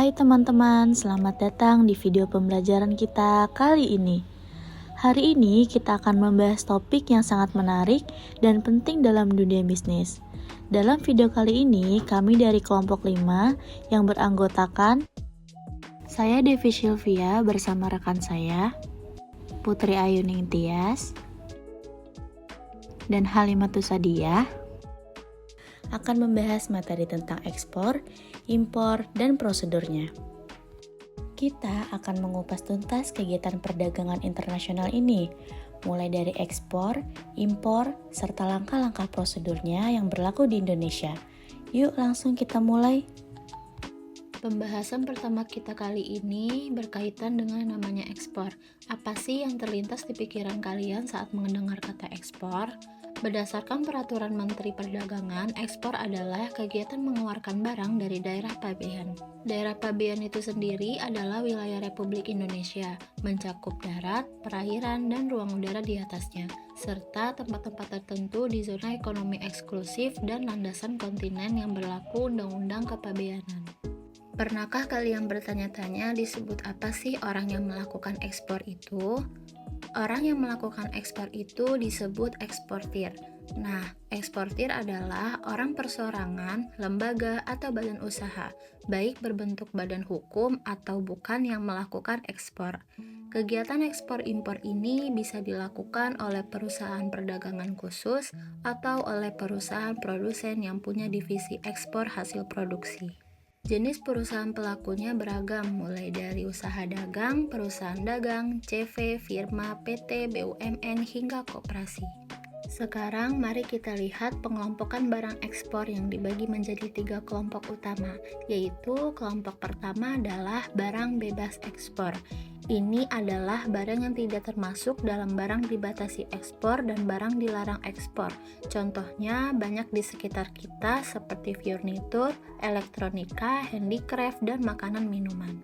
Hai teman-teman, selamat datang di video pembelajaran kita kali ini. Hari ini kita akan membahas topik yang sangat menarik dan penting dalam dunia bisnis. Dalam video kali ini, kami dari kelompok 5 yang beranggotakan saya Devi Sylvia bersama rekan saya, Putri Ayuning Tias, dan Halimatus Sadiah, akan membahas materi tentang ekspor, impor, dan prosedurnya. Kita akan mengupas tuntas kegiatan perdagangan internasional ini, mulai dari ekspor, impor, serta langkah-langkah prosedurnya yang berlaku di Indonesia. Yuk langsung kita mulai. Pembahasan pertama kita kali ini berkaitan dengan namanya ekspor. Apa sih yang terlintas di pikiran kalian saat mendengar kata ekspor? Berdasarkan Peraturan Menteri Perdagangan, ekspor adalah kegiatan mengeluarkan barang dari daerah pabean. Daerah pabean itu sendiri adalah wilayah Republik Indonesia, mencakup darat, perairan, dan ruang udara di atasnya, serta tempat-tempat tertentu di zona ekonomi eksklusif dan landasan kontinen yang berlaku Undang-Undang Kepabeanan. Pernahkah kalian bertanya-tanya disebut apa sih orang yang melakukan ekspor itu? Orang yang melakukan ekspor itu disebut eksportir. Nah, eksportir adalah orang perseorangan, lembaga, atau badan usaha, baik berbentuk badan hukum atau bukan yang melakukan ekspor. Kegiatan ekspor-impor ini bisa dilakukan oleh perusahaan perdagangan khusus atau oleh perusahaan produsen yang punya divisi ekspor hasil produksi. Jenis perusahaan pelakunya beragam, mulai dari usaha dagang, perusahaan dagang, CV, firma, PT, BUMN, hingga koperasi. Sekarang mari kita lihat pengelompokan barang ekspor yang dibagi menjadi 3 kelompok utama, yaitu kelompok pertama adalah barang bebas ekspor. Ini adalah barang yang tidak termasuk dalam barang dibatasi ekspor dan barang dilarang ekspor. Contohnya banyak di sekitar kita seperti furnitur, elektronika, handicraft, dan makanan minuman.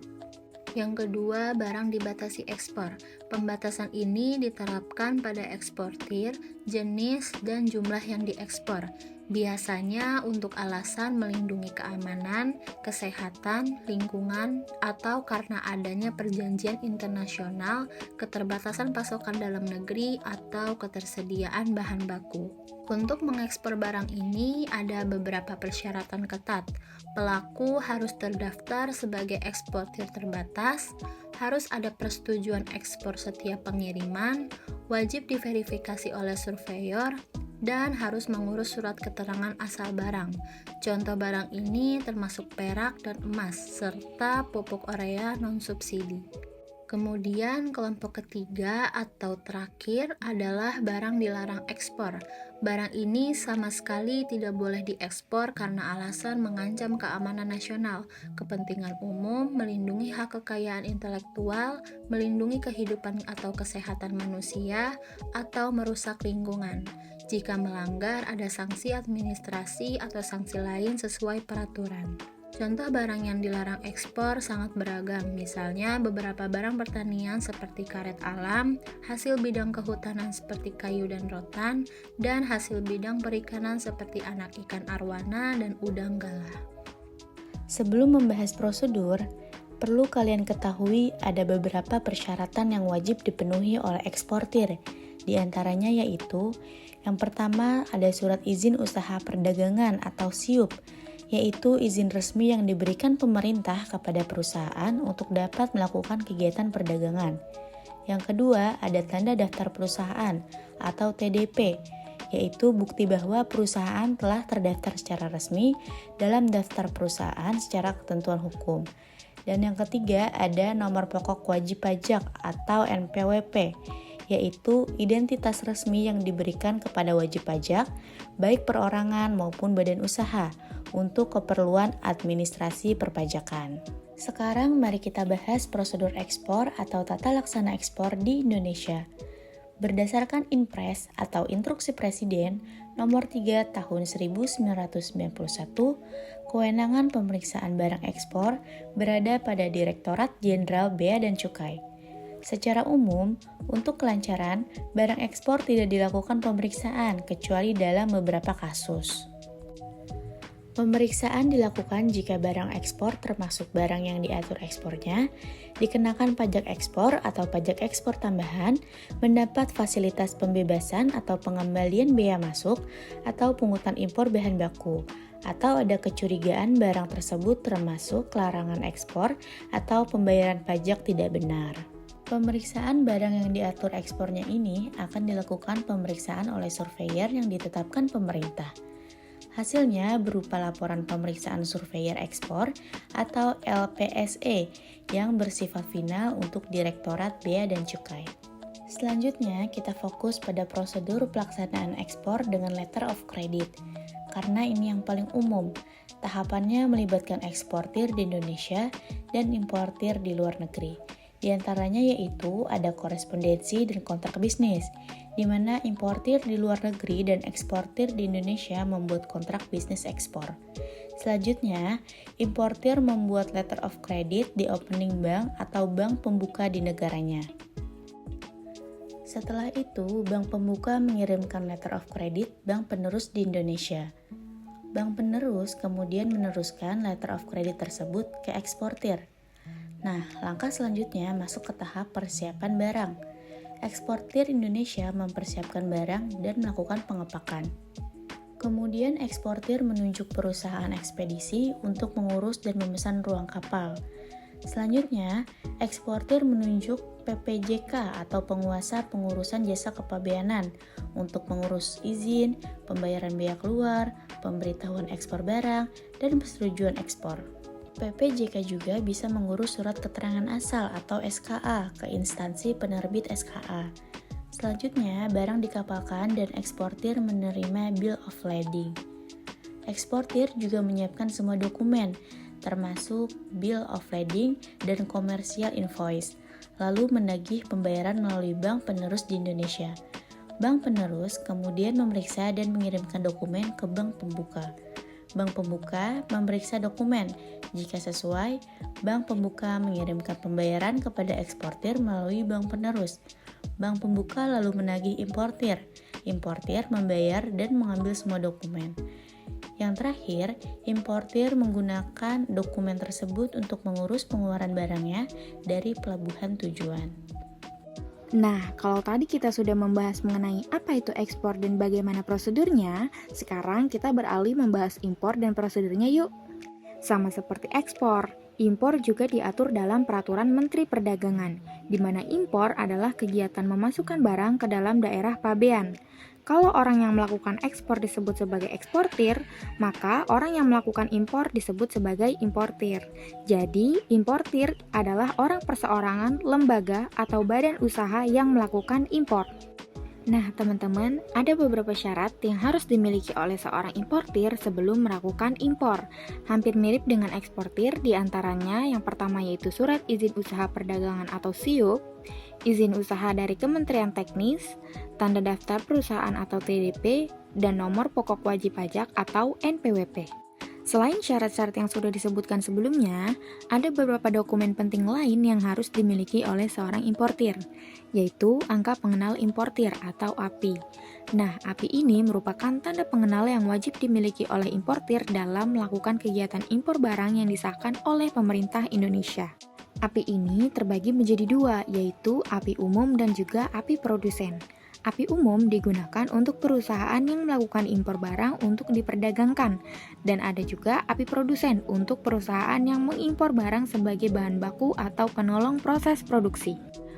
Yang kedua, barang dibatasi ekspor. Pembatasan ini diterapkan pada eksportir, jenis, dan jumlah yang diekspor. Biasanya untuk alasan melindungi keamanan, kesehatan, lingkungan, atau karena adanya perjanjian internasional, keterbatasan pasokan dalam negeri, atau ketersediaan bahan baku. Untuk mengekspor barang ini ada beberapa persyaratan ketat. Pelaku harus terdaftar sebagai eksportir terbatas, harus ada persetujuan ekspor setiap pengiriman, wajib diverifikasi oleh surveyor, dan harus mengurus surat keterangan asal barang. Contoh barang ini termasuk perak dan emas, serta pupuk urea non-subsidi. Kemudian kelompok ketiga atau terakhir adalah barang dilarang ekspor. Barang ini sama sekali tidak boleh diekspor karena alasan mengancam keamanan nasional, kepentingan umum, melindungi hak kekayaan intelektual, melindungi kehidupan atau kesehatan manusia, atau merusak lingkungan. Jika melanggar, ada sanksi administrasi atau sanksi lain sesuai peraturan. Contoh barang yang dilarang ekspor sangat beragam, misalnya beberapa barang pertanian seperti karet alam, hasil bidang kehutanan seperti kayu dan rotan, dan hasil bidang perikanan seperti anak ikan arwana dan udang galah. Sebelum membahas prosedur, perlu kalian ketahui ada beberapa persyaratan yang wajib dipenuhi oleh eksportir. Di antaranya yaitu, yang pertama ada surat izin usaha perdagangan atau SIUP, yaitu izin resmi yang diberikan pemerintah kepada perusahaan untuk dapat melakukan kegiatan perdagangan. Yang kedua, ada tanda daftar perusahaan atau TDP, yaitu bukti bahwa perusahaan telah terdaftar secara resmi dalam daftar perusahaan secara ketentuan hukum. Dan yang ketiga, ada nomor pokok wajib pajak atau NPWP, yaitu identitas resmi yang diberikan kepada wajib pajak, baik perorangan maupun badan usaha, untuk keperluan administrasi perpajakan. Sekarang mari kita bahas prosedur ekspor atau tata laksana ekspor di Indonesia. Berdasarkan Inpres atau Instruksi Presiden Nomor 3 Tahun 1991, kewenangan pemeriksaan barang ekspor berada pada Direktorat Jenderal Bea dan Cukai. Secara umum, untuk kelancaran, barang ekspor tidak dilakukan pemeriksaan kecuali dalam beberapa kasus. Pemeriksaan dilakukan jika barang ekspor termasuk barang yang diatur ekspornya, dikenakan pajak ekspor atau pajak ekspor tambahan, mendapat fasilitas pembebasan atau pengembalian bea masuk, atau pungutan impor bahan baku, atau ada kecurigaan barang tersebut termasuk larangan ekspor atau pembayaran pajak tidak benar. Pemeriksaan barang yang diatur ekspornya ini akan dilakukan pemeriksaan oleh surveyor yang ditetapkan pemerintah. Hasilnya berupa laporan pemeriksaan surveyor ekspor atau LPSE yang bersifat final untuk Direktorat Bea dan Cukai. Selanjutnya, kita fokus pada prosedur pelaksanaan ekspor dengan letter of credit. Karena ini yang paling umum, tahapannya melibatkan eksportir di Indonesia dan importir di luar negeri. Di antaranya yaitu ada korespondensi dan kontrak bisnis, di mana importir di luar negeri dan eksportir di Indonesia membuat kontrak bisnis ekspor. Selanjutnya, importir membuat letter of credit di opening bank atau bank pembuka di negaranya. Setelah itu, bank pembuka mengirimkan letter of credit bank penerus di Indonesia. Bank penerus kemudian meneruskan letter of credit tersebut ke eksportir. Nah, langkah selanjutnya masuk ke tahap persiapan barang. Eksportir Indonesia mempersiapkan barang dan melakukan pengepakan. Kemudian eksportir menunjuk perusahaan ekspedisi untuk mengurus dan memesan ruang kapal. Selanjutnya, eksportir menunjuk PPJK atau penguasa pengurusan jasa kepabeanan untuk mengurus izin, pembayaran bea keluar, pemberitahuan ekspor barang, dan persetujuan ekspor. PPJK juga bisa mengurus surat keterangan asal atau SKA ke instansi penerbit SKA. Selanjutnya, barang dikapalkan dan eksportir menerima bill of lading. Eksportir juga menyiapkan semua dokumen, termasuk bill of lading dan commercial invoice, lalu menagih pembayaran melalui bank penerus di Indonesia. Bank penerus kemudian memeriksa dan mengirimkan dokumen ke bank pembuka. Bank pembuka memeriksa dokumen. Jika sesuai, bank pembuka mengirimkan pembayaran kepada eksportir melalui bank penerus. Bank pembuka lalu menagih importir. Importir membayar dan mengambil semua dokumen. Yang terakhir, importir menggunakan dokumen tersebut untuk mengurus pengeluaran barangnya dari pelabuhan tujuan. Nah, kalau tadi kita sudah membahas mengenai apa itu ekspor dan bagaimana prosedurnya, sekarang kita beralih membahas impor dan prosedurnya yuk. Sama seperti ekspor, impor juga diatur dalam Peraturan Menteri Perdagangan, di mana impor adalah kegiatan memasukkan barang ke dalam daerah pabean. Kalau orang yang melakukan ekspor disebut sebagai eksportir, maka orang yang melakukan impor disebut sebagai importir. Jadi, importir adalah orang perseorangan, lembaga, atau badan usaha yang melakukan impor. Nah, teman-teman, ada beberapa syarat yang harus dimiliki oleh seorang importir sebelum melakukan impor. Hampir mirip dengan eksportir, diantaranya yang pertama yaitu surat izin usaha perdagangan atau SIUP, izin usaha dari Kementerian Teknis, tanda daftar perusahaan atau TDP, dan nomor pokok wajib pajak atau NPWP. Selain syarat-syarat yang sudah disebutkan sebelumnya, ada beberapa dokumen penting lain yang harus dimiliki oleh seorang importir, yaitu Angka Pengenal Importir atau API. Nah, API ini merupakan tanda pengenal yang wajib dimiliki oleh importir dalam melakukan kegiatan impor barang yang disahkan oleh pemerintah Indonesia. API ini terbagi menjadi dua, yaitu API umum dan juga API produsen. API umum digunakan untuk perusahaan yang melakukan impor barang untuk diperdagangkan, dan ada juga API produsen untuk perusahaan yang mengimpor barang sebagai bahan baku atau penolong proses produksi.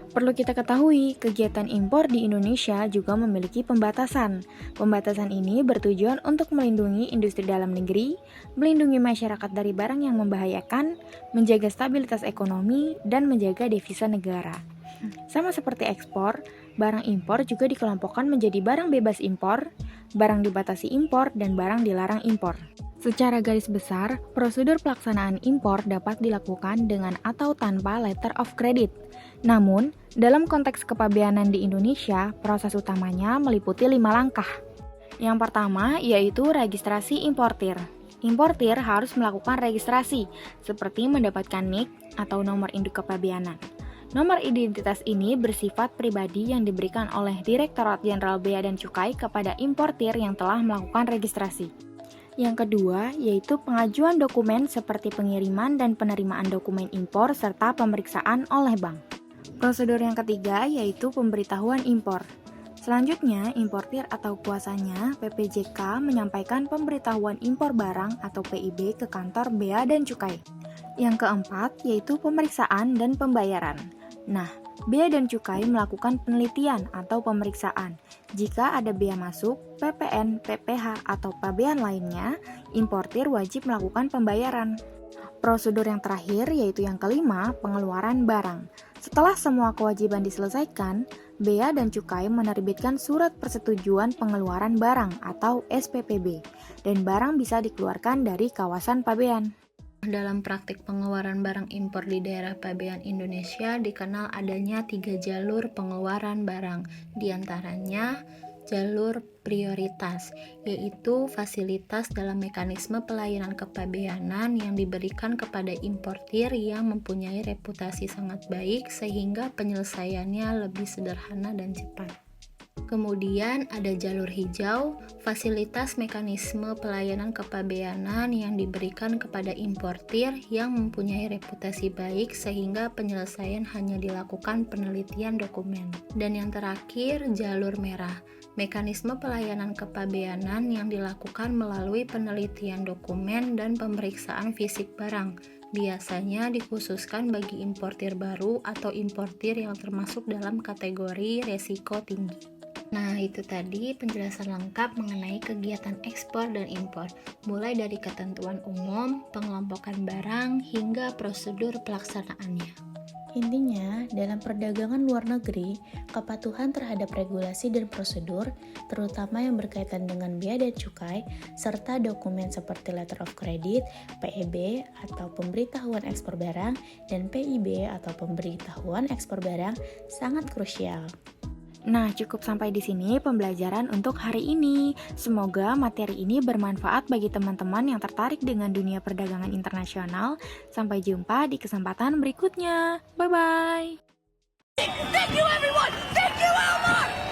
Perlu kita ketahui, kegiatan impor di Indonesia juga memiliki pembatasan. Pembatasan ini bertujuan untuk melindungi industri dalam negeri, melindungi masyarakat dari barang yang membahayakan, menjaga stabilitas ekonomi, dan menjaga devisa negara. Sama seperti ekspor, barang impor juga dikelompokkan menjadi barang bebas impor, barang dibatasi impor, dan barang dilarang impor. Secara garis besar, prosedur pelaksanaan impor dapat dilakukan dengan atau tanpa letter of credit. Namun, dalam konteks kepabeanan di Indonesia, proses utamanya meliputi 5 langkah. Yang pertama yaitu registrasi importir. Importir harus melakukan registrasi, seperti mendapatkan NIK atau nomor induk kepabeanan. Nomor identitas ini bersifat pribadi yang diberikan oleh Direktorat Jenderal Bea dan Cukai kepada importir yang telah melakukan registrasi. Yang kedua, yaitu pengajuan dokumen seperti pengiriman dan penerimaan dokumen impor serta pemeriksaan oleh bank. Prosedur yang ketiga, yaitu pemberitahuan impor. Selanjutnya, importir atau kuasanya PPJK menyampaikan pemberitahuan impor barang atau PIB ke kantor Bea dan Cukai. Yang keempat, yaitu pemeriksaan dan pembayaran. Nah, Bea dan Cukai melakukan penelitian atau pemeriksaan. Jika ada bea masuk, PPN, PPh, atau pabean lainnya, importir wajib melakukan pembayaran. Prosedur yang terakhir, yaitu yang kelima, pengeluaran barang. Setelah semua kewajiban diselesaikan, Bea dan Cukai menerbitkan surat persetujuan pengeluaran barang atau SPPB, dan barang bisa dikeluarkan dari kawasan pabean. Dalam praktik pengeluaran barang impor di daerah pabean Indonesia dikenal adanya 3 jalur pengeluaran barang, diantaranya jalur prioritas, yaitu fasilitas dalam mekanisme pelayanan kepabeanan yang diberikan kepada importir yang mempunyai reputasi sangat baik sehingga penyelesaiannya lebih sederhana dan cepat. Kemudian ada jalur hijau, fasilitas mekanisme pelayanan kepabeanan yang diberikan kepada importir yang mempunyai reputasi baik sehingga penyelesaian hanya dilakukan penelitian dokumen. Dan yang terakhir, jalur merah, mekanisme pelayanan kepabeanan yang dilakukan melalui penelitian dokumen dan pemeriksaan fisik barang. Biasanya dikhususkan bagi importir baru atau importir yang termasuk dalam kategori resiko tinggi. Nah, itu tadi penjelasan lengkap mengenai kegiatan ekspor dan impor, mulai dari ketentuan umum, pengelompokan barang, hingga prosedur pelaksanaannya. Intinya, dalam perdagangan luar negeri, kepatuhan terhadap regulasi dan prosedur, terutama yang berkaitan dengan bea dan cukai, serta dokumen seperti letter of credit, PEB atau pemberitahuan ekspor barang, dan PIB atau pemberitahuan ekspor barang sangat krusial. Nah, cukup sampai di sini pembelajaran untuk hari ini. Semoga materi ini bermanfaat bagi teman-teman yang tertarik dengan dunia perdagangan internasional. Sampai jumpa di kesempatan berikutnya. Bye-bye! Thank you everyone! Thank you Elmar!